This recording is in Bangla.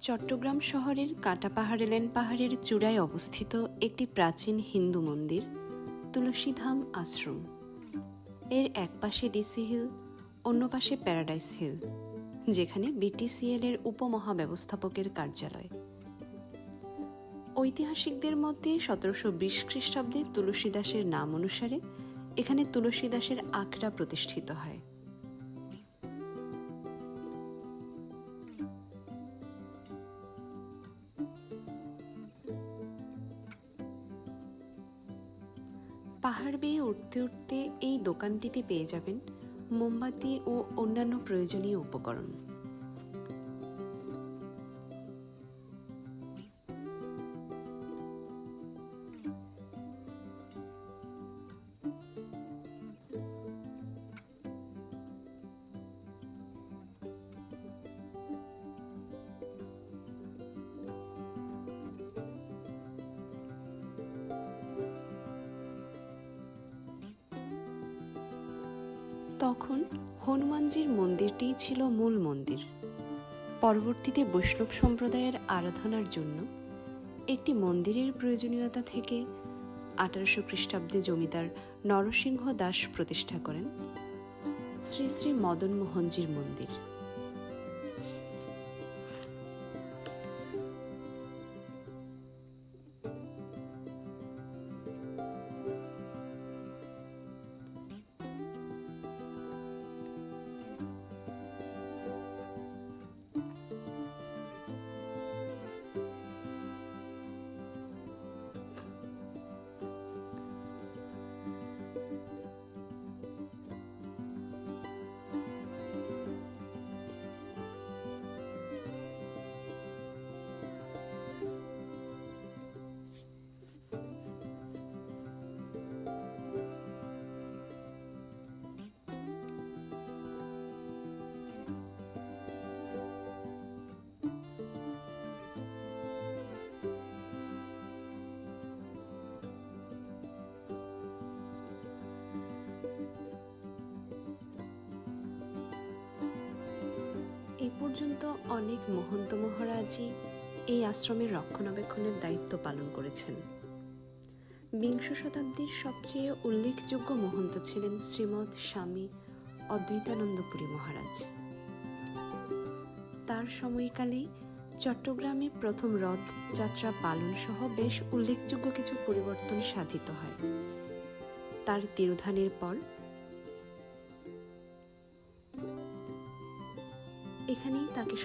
চট্টগ্রাম শহরের কাটাপাহাড় পাহাড়ের চূড়ায় অবস্থিত একটি প্রাচীন হিন্দু মন্দির তুলসীধাম আশ্রম। এর এক পাশে ডিসি হিল, অন্য পাশে প্যারাডাইস হিল, যেখানে বিটিসিএল এর উপমহাব্যবস্থাপকের কার্যালয়। ঐতিহাসিকদের মধ্যে 1720 খ্রিস্টাব্দে তুলসীদাসের নাম অনুসারে এখানে তুলসীদাসের আখড়া প্রতিষ্ঠিত হয়। পাহাড় বেয়ে উঠতে উঠতে এই দোকানটিতে পেয়ে যাবেন মোমবাতি ও অন্যান্য প্রয়োজনীয় উপকরণ। তখন হনুমানজির মন্দিরটিই ছিল মূল মন্দির। পরবর্তীতে বৈষ্ণব সম্প্রদায়ের আরাধনার জন্য একটি মন্দিরের প্রয়োজনীয়তা থেকে 1800 খ্রিস্টাব্দে জমিদার নরসিংহ দাস প্রতিষ্ঠা করেন শ্রী শ্রী মদন মোহনজির মন্দির। এই পর্যন্ত অনেক মহন্ত মহারাজই এই আশ্রমের রক্ষণাবেক্ষণের দায়িত্ব পালন করেছেন। বিংশ শতাব্দীর সবচেয়ে উল্লেখযোগ্য মহন্ত ছিলেন শ্রীমৎ স্বামী অদ্বৈতানন্দপুরী মহারাজ। তার সময়কালে চট্টগ্রামে প্রথম রথযাত্রা পালন সহ বেশ উল্লেখযোগ্য কিছু পরিবর্তন সাধিত হয়। তার তিরোধানের পর এখানেই তাকে